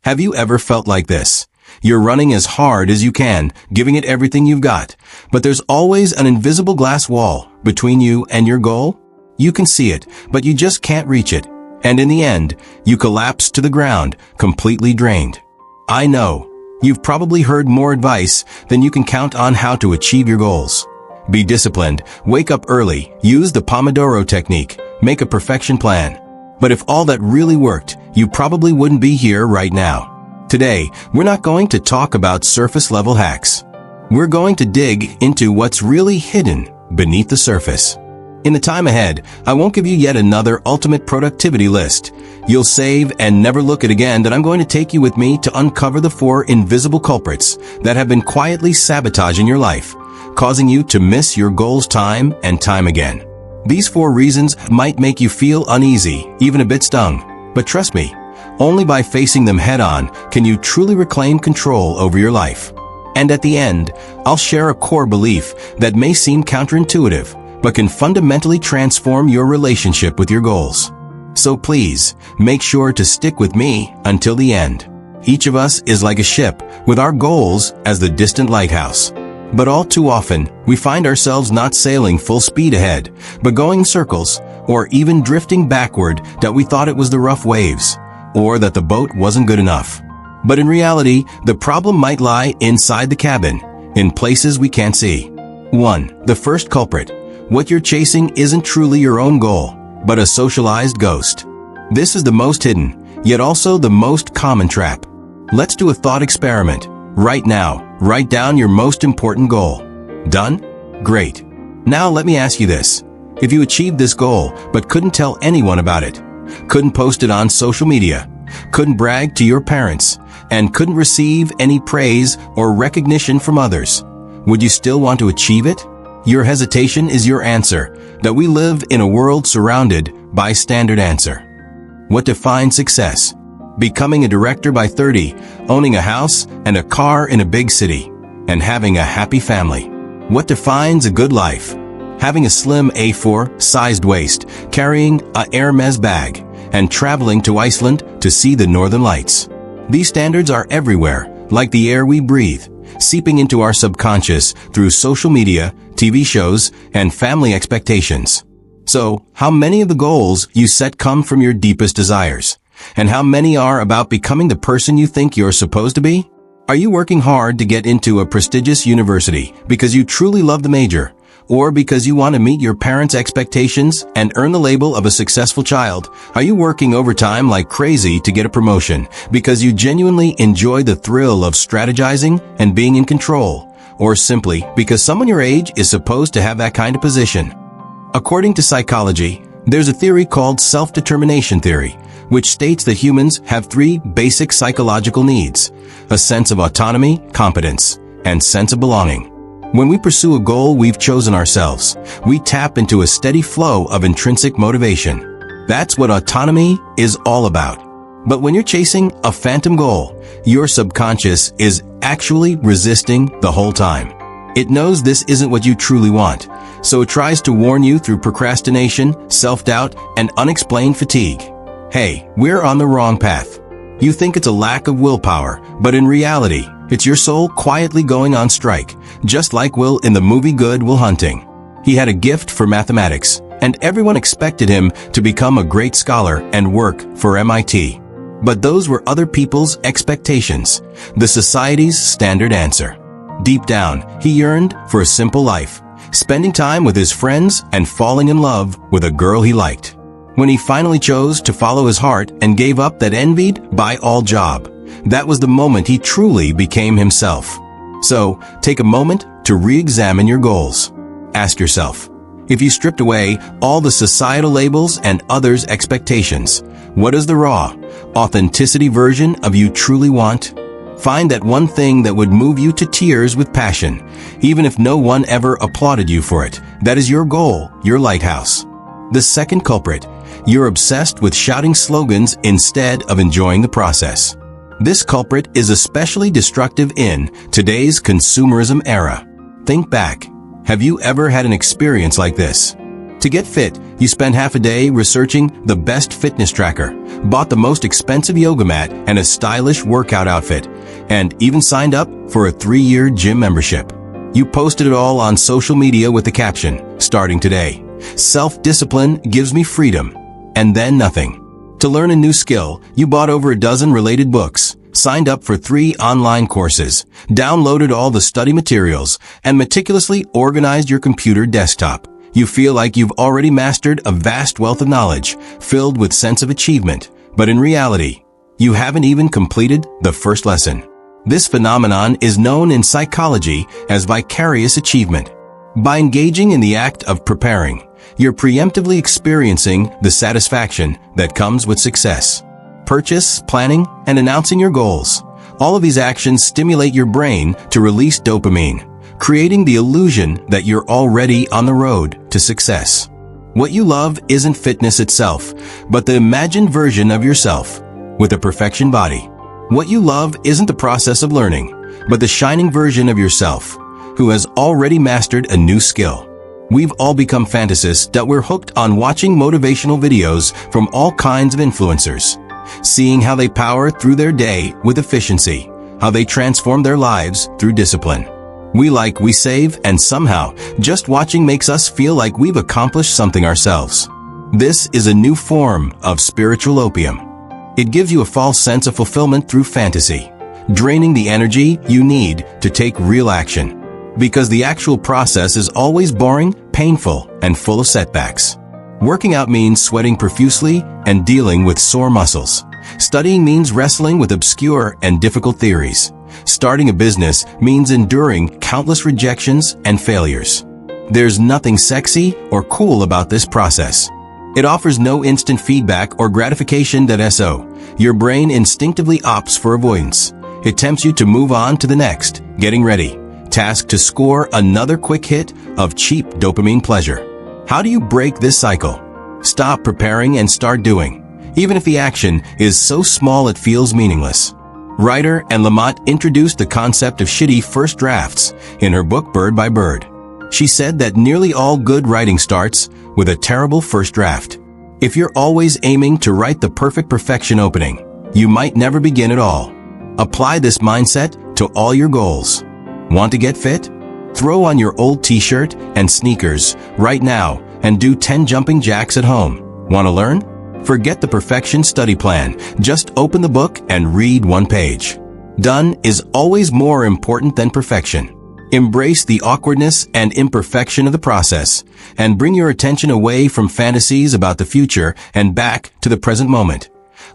Have you ever felt like this? You're running as hard as you can, giving it everything you've got, but there's always an invisible glass wall between you and your goal? You can see it, but you just can't reach it. And in the end, you collapse to the ground, completely drained. I know. You've probably heard more advice than you can count on how to achieve your goals. Be disciplined, wake up early, use the Pomodoro technique, make a perfection plan. But if all that really worked, you probably wouldn't be here right now. Today, we're not going to talk about surface-level hacks. We're going to dig into what's really hidden beneath the surface. In the time ahead, I won't give you yet another ultimate productivity list. You'll save and never look at again that I'm going to take you with me to uncover the 4 invisible culprits that have been quietly sabotaging your life, causing you to miss your goals time and time again. These 4 reasons might make you feel uneasy, even a bit stung. But trust me, only by facing them head-on can you truly reclaim control over your life. And at the end, I'll share a core belief that may seem counterintuitive, but can fundamentally transform your relationship with your goals. So please, make sure to stick with me until the end. Each of us is like a ship, with our goals as the distant lighthouse. But all too often, we find ourselves not sailing full speed ahead, but going in circles, or even drifting backward that we thought it was the rough waves, or that the boat wasn't good enough. But in reality, the problem might lie inside the cabin, in places we can't see. 1. The first culprit. What you're chasing isn't truly your own goal, but a socialized ghost. This is the most hidden, yet also the most common trap. Let's do a thought experiment. Right now, write down your most important goal. Done? Great. Now let me ask you this. If you achieved this goal, but couldn't tell anyone about it, couldn't post it on social media, couldn't brag to your parents, and couldn't receive any praise or recognition from others, would you still want to achieve it? Your hesitation is your answer, that we live in a world surrounded by standard answer. What defines success? Becoming a director by 30, owning a house and a car in a big city, and having a happy family. What defines a good life? Having a slim A4-sized waist, carrying a Hermes bag, and traveling to Iceland to see the northern lights. These standards are everywhere, like the air we breathe, seeping into our subconscious through social media, TV shows, and family expectations. So, how many of the goals you set come from your deepest desires? And how many are about becoming the person you think you're supposed to be? Are you working hard to get into a prestigious university because you truly love the major, or because you want to meet your parents' expectations and earn the label of a successful child? Are you working overtime like crazy to get a promotion because you genuinely enjoy the thrill of strategizing and being in control, or simply because someone your age is supposed to have that kind of position? According to psychology, there's a theory called self-determination theory, which states that humans have 3 basic psychological needs: a sense of autonomy, competence, and sense of belonging. When we pursue a goal we've chosen ourselves, we tap into a steady flow of intrinsic motivation. That's what autonomy is all about. But when you're chasing a phantom goal, your subconscious is actually resisting the whole time. It knows this isn't what you truly want, so it tries to warn you through procrastination, self-doubt, and unexplained fatigue. Hey, we're on the wrong path. You think it's a lack of willpower, but in reality, it's your soul quietly going on strike, just like Will in the movie Good Will Hunting. He had a gift for mathematics, and everyone expected him to become a great scholar and work for MIT. But those were other people's expectations, the society's standard answer. Deep down, he yearned for a simple life, spending time with his friends and falling in love with a girl he liked. When he finally chose to follow his heart and gave up that envied-by-all job, that was the moment he truly became himself. So, take a moment to re-examine your goals. Ask yourself, if you stripped away all the societal labels and others' expectations, what is the raw, authenticity version of you truly want? Find that one thing that would move you to tears with passion, even if no one ever applauded you for it. That is your goal, your lighthouse. The second culprit, you're obsessed with shouting slogans instead of enjoying the process. This culprit is especially destructive in today's consumerism era. Think back. Have you ever had an experience like this? To get fit, You spent half a day researching the best fitness tracker, bought the most expensive yoga mat and a stylish workout outfit, and even signed up for a 3-year gym membership. You posted it all on social media with the caption, "Starting today. Self-discipline gives me freedom." And then nothing. To learn a new skill, you bought over a dozen related books, signed up for 3 online courses, downloaded all the study materials, and meticulously organized your computer desktop. You feel like you've already mastered a vast wealth of knowledge, filled with sense of achievement. But in reality, you haven't even completed the first lesson. This phenomenon is known in psychology as vicarious achievement. By engaging in the act of preparing, you're preemptively experiencing the satisfaction that comes with success. Purchase, planning, and announcing your goals. All of these actions stimulate your brain to release dopamine, creating the illusion that you're already on the road to success. What you love isn't fitness itself, but the imagined version of yourself with a perfection body. What you love isn't the process of learning, but the shining version of yourself who has already mastered a new skill. We've all become fantasists that we're hooked on watching motivational videos from all kinds of influencers, seeing how they power through their day with efficiency, how they transform their lives through discipline. We like, we save, and somehow, just watching makes us feel like we've accomplished something ourselves. This is a new form of spiritual opium. It gives you a false sense of fulfillment through fantasy, draining the energy you need to take real action. Because the actual process is always boring, painful, and full of setbacks. Working out means sweating profusely and dealing with sore muscles. Studying means wrestling with obscure and difficult theories. Starting a business means enduring countless rejections and failures. There's nothing sexy or cool about this process. It offers no instant feedback or gratification so your brain instinctively opts for avoidance. It tempts you to move on to the next, getting ready, task to score another quick hit of cheap dopamine pleasure. How do you break this cycle? Stop preparing and start doing, even if the action is so small it feels meaningless. Writer and Lamott introduced the concept of shitty first drafts in her book Bird by Bird. She said that nearly all good writing starts with a terrible first draft. If you're always aiming to write the perfect perfection opening, you might never begin at all. Apply this mindset to all your goals. Want to get fit? Throw on your old t-shirt and sneakers right now and do 10 jumping jacks at home. Want to learn? Forget the perfection study plan. Just open the book and read 1 page. Done is always more important than perfection. Embrace the awkwardness and imperfection of the process and bring your attention away from fantasies about the future and back to the present moment.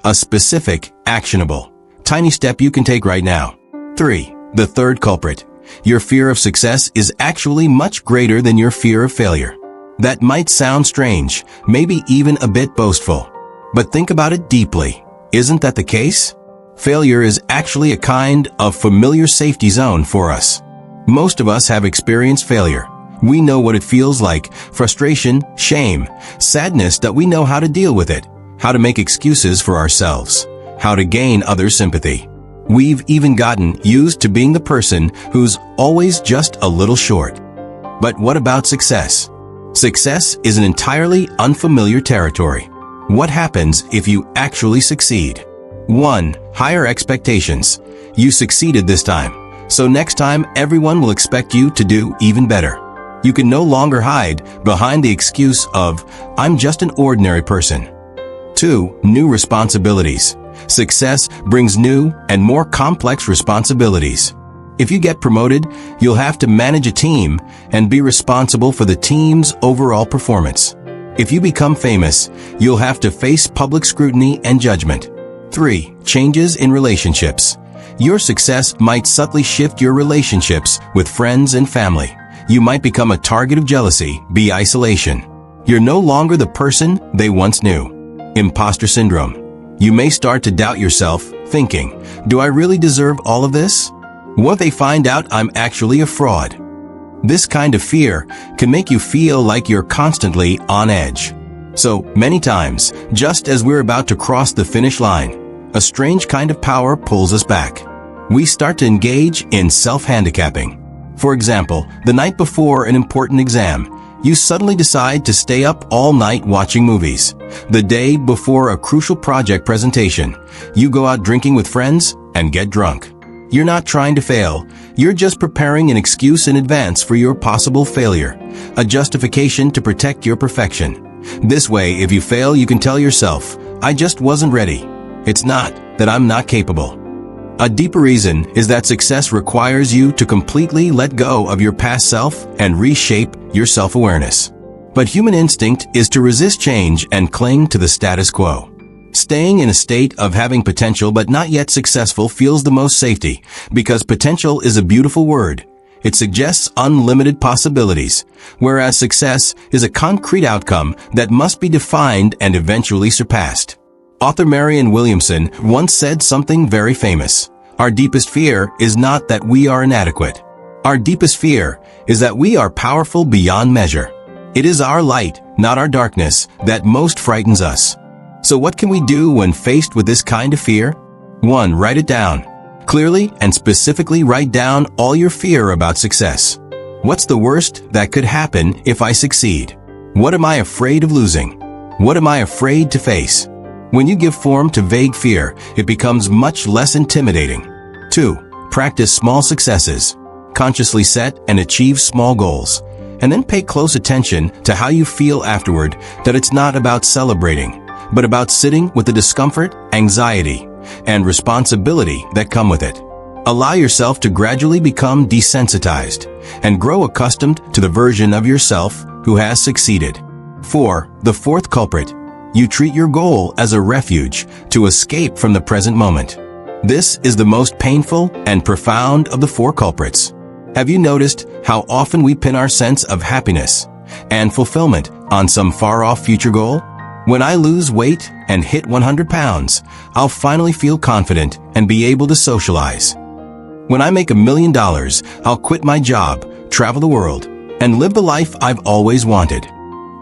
A specific, actionable, tiny step you can take right now. 3. The third culprit. Your fear of success is actually much greater than your fear of failure. That might sound strange, maybe even a bit boastful. But think about it deeply. Isn't that the case? Failure is actually a kind of familiar safety zone for us. Most of us have experienced failure. We know what it feels like, frustration, shame, sadness, that we know how to deal with it, how to make excuses for ourselves, how to gain others' sympathy. We've even gotten used to being the person who's always just a little short. But what about success? Success is an entirely unfamiliar territory. What happens if you actually succeed? 1. Higher expectations. You succeeded this time, so next time everyone will expect you to do even better. You can no longer hide behind the excuse of, "I'm just an ordinary person." 2. New responsibilities. Success brings new and more complex responsibilities. If you get promoted, you'll have to manage a team and be responsible for the team's overall performance. If you become famous, you'll have to face public scrutiny and judgment. 3. Changes in relationships. Your success might subtly shift your relationships with friends and family. You might become a target of jealousy, be isolation. You're no longer the person they once knew. Imposter syndrome. You may start to doubt yourself, thinking, "Do I really deserve all of this? What if they find out I'm actually a fraud?" This kind of fear can make you feel like you're constantly on edge. So many times, just as we're about to cross the finish line, a strange kind of power pulls us back. We start to engage in self-handicapping. For example, the night before an important exam, You suddenly decide to stay up all night watching movies. The day before a crucial project presentation, you go out drinking with friends and get drunk. You're not trying to fail. You're just preparing an excuse in advance for your possible failure, a justification to protect your perfection. This way, if you fail, you can tell yourself, I just wasn't ready. It's not that I'm not capable. A deeper reason is that success requires you to completely let go of your past self and reshape your self-awareness. But human instinct is to resist change and cling to the status quo. Staying in a state of having potential but not yet successful feels the most safety, because potential is a beautiful word. It suggests unlimited possibilities, whereas success is a concrete outcome that must be defined and eventually surpassed. Author Marianne Williamson once said something very famous. Our deepest fear is not that we are inadequate. Our deepest fear is that we are powerful beyond measure. It is our light, not our darkness, that most frightens us. So what can we do when faced with this kind of fear? 1. Write it down. Clearly and specifically write down all your fear about success. What's the worst that could happen if I succeed? What am I afraid of losing? What am I afraid to face? When you give form to vague fear, it becomes much less intimidating. 2. Practice small successes. Consciously set and achieve small goals. And then pay close attention to how you feel afterward, that it's not about celebrating, but about sitting with the discomfort, anxiety, and responsibility that come with it. Allow yourself to gradually become desensitized and grow accustomed to the version of yourself who has succeeded. 4. The fourth culprit. You treat your goal as a refuge to escape from the present moment. This is the most painful and profound of the 4 culprits. Have you noticed how often we pin our sense of happiness and fulfillment on some far-off future goal? When I lose weight and hit 100 pounds, I'll finally feel confident and be able to socialize. When I make $1 million, I'll quit my job, travel the world, and live the life I've always wanted.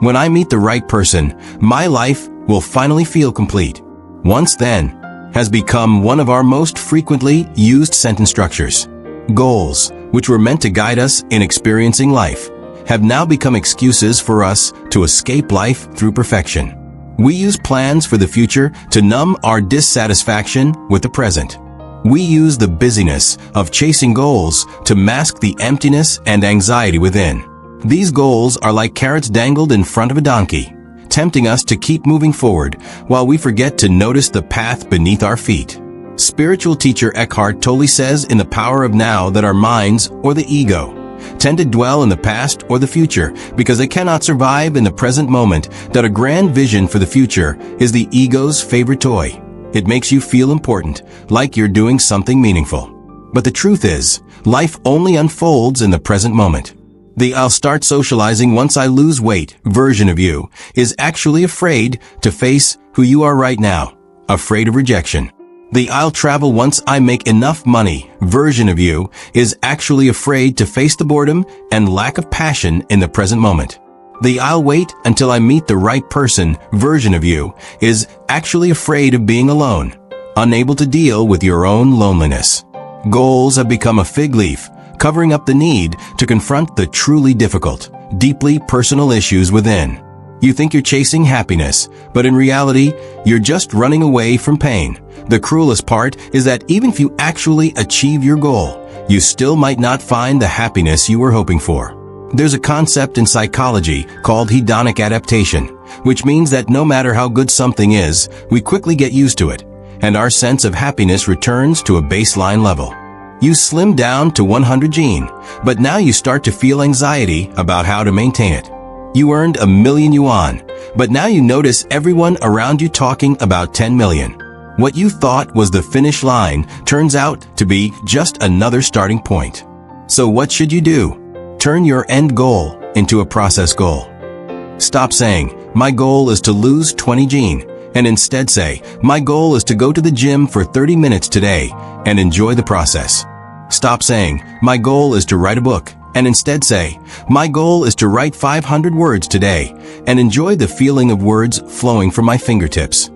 When I meet the right person, my life will finally feel complete. Once then has become one of our most frequently used sentence structures. Goals, which were meant to guide us in experiencing life, have now become excuses for us to escape life through perfection. We use plans for the future to numb our dissatisfaction with the present. We use the busyness of chasing goals to mask the emptiness and anxiety within. These goals are like carrots dangled in front of a donkey, tempting us to keep moving forward while we forget to notice the path beneath our feet. Spiritual teacher Eckhart Tolle says in The Power of Now that our minds, or the ego, tend to dwell in the past or the future because they cannot survive in the present moment, that a grand vision for the future is the ego's favorite toy. It makes you feel important, like you're doing something meaningful. But the truth is, life only unfolds in the present moment. The I'll start socializing once I lose weight version of you is actually afraid to face who you are right now, afraid of rejection. The I'll travel once I make enough money version of you is actually afraid to face the boredom and lack of passion in the present moment. The I'll wait until I meet the right person version of you is actually afraid of being alone, unable to deal with your own loneliness. Goals have become a fig leaf, covering up the need to confront the truly difficult, deeply personal issues within. You think you're chasing happiness, but in reality, you're just running away from pain. The cruelest part is that even if you actually achieve your goal, you still might not find the happiness you were hoping for. There's a concept in psychology called hedonic adaptation, which means that no matter how good something is, we quickly get used to it, and our sense of happiness returns to a baseline level. You slim down to 100 gene, but now you start to feel anxiety about how to maintain it. You earned 1 million yuan, but now you notice everyone around you talking about 10 million. What you thought was the finish line turns out to be just another starting point. So what should you do? Turn your end goal into a process goal. Stop saying, my goal is to lose 20 gene, and instead say, my goal is to go to the gym for 30 minutes today and enjoy the process. Stop saying, my goal is to write a book, and instead say, my goal is to write 500 words today and enjoy the feeling of words flowing from my fingertips.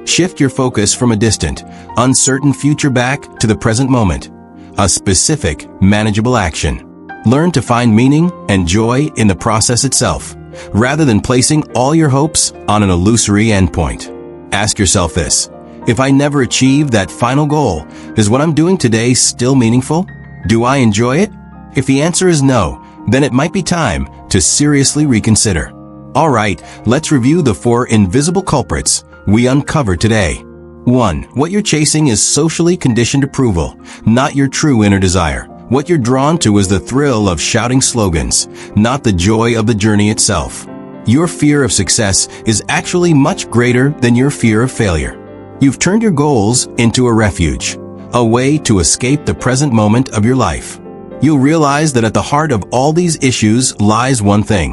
Shift your focus from a distant, uncertain future back to the present moment, a specific, manageable action. Learn to find meaning and joy in the process itself, rather than placing all your hopes on an illusory endpoint. Ask yourself this: if I never achieve that final goal, is what I'm doing today still meaningful? Do I enjoy it? If the answer is no, then it might be time to seriously reconsider. All right, let's review the 4 invisible culprits we uncovered today. 1. What you're chasing is socially conditioned approval, not your true inner desire. What you're drawn to is the thrill of shouting slogans, not the joy of the journey itself. Your fear of success is actually much greater than your fear of failure. You've turned your goals into a refuge, a way to escape the present moment of your life. You'll realize that at the heart of all these issues lies one thing: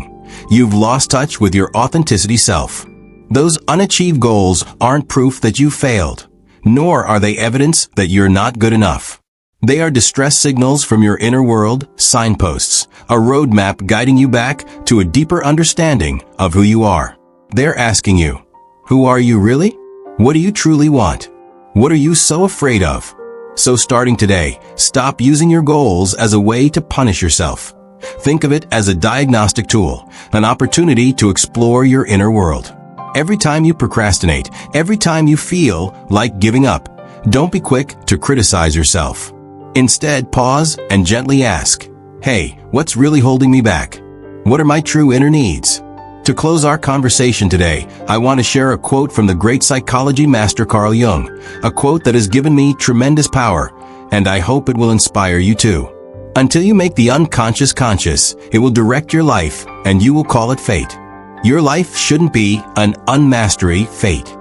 you've lost touch with your authenticity self. Those unachieved goals aren't proof that you failed, nor are they evidence that you're not good enough. They are distress signals from your inner world, signposts, a roadmap guiding you back to a deeper understanding of who you are. They're asking you, who are you really? What do you truly want? What are you so afraid of? So starting today, stop using your goals as a way to punish yourself. Think of it as a diagnostic tool, an opportunity to explore your inner world. Every time you procrastinate, every time you feel like giving up, don't be quick to criticize yourself. Instead, pause and gently ask, hey, what's really holding me back? What are my true inner needs? To close our conversation today, I want to share a quote from the great psychology master Carl Jung, a quote that has given me tremendous power, and I hope it will inspire you too. Until you make the unconscious conscious, it will direct your life, and you will call it fate. Your life shouldn't be an unmastery fate.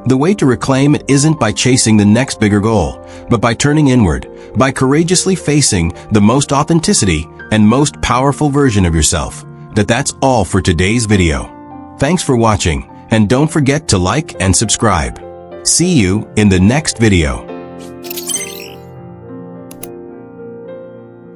The way to reclaim it isn't by chasing the next bigger goal, but by turning inward, by courageously facing the most authenticity and most powerful version of yourself. That's all for today's video. Thanks for watching, and don't forget to like and subscribe. See you in the next video.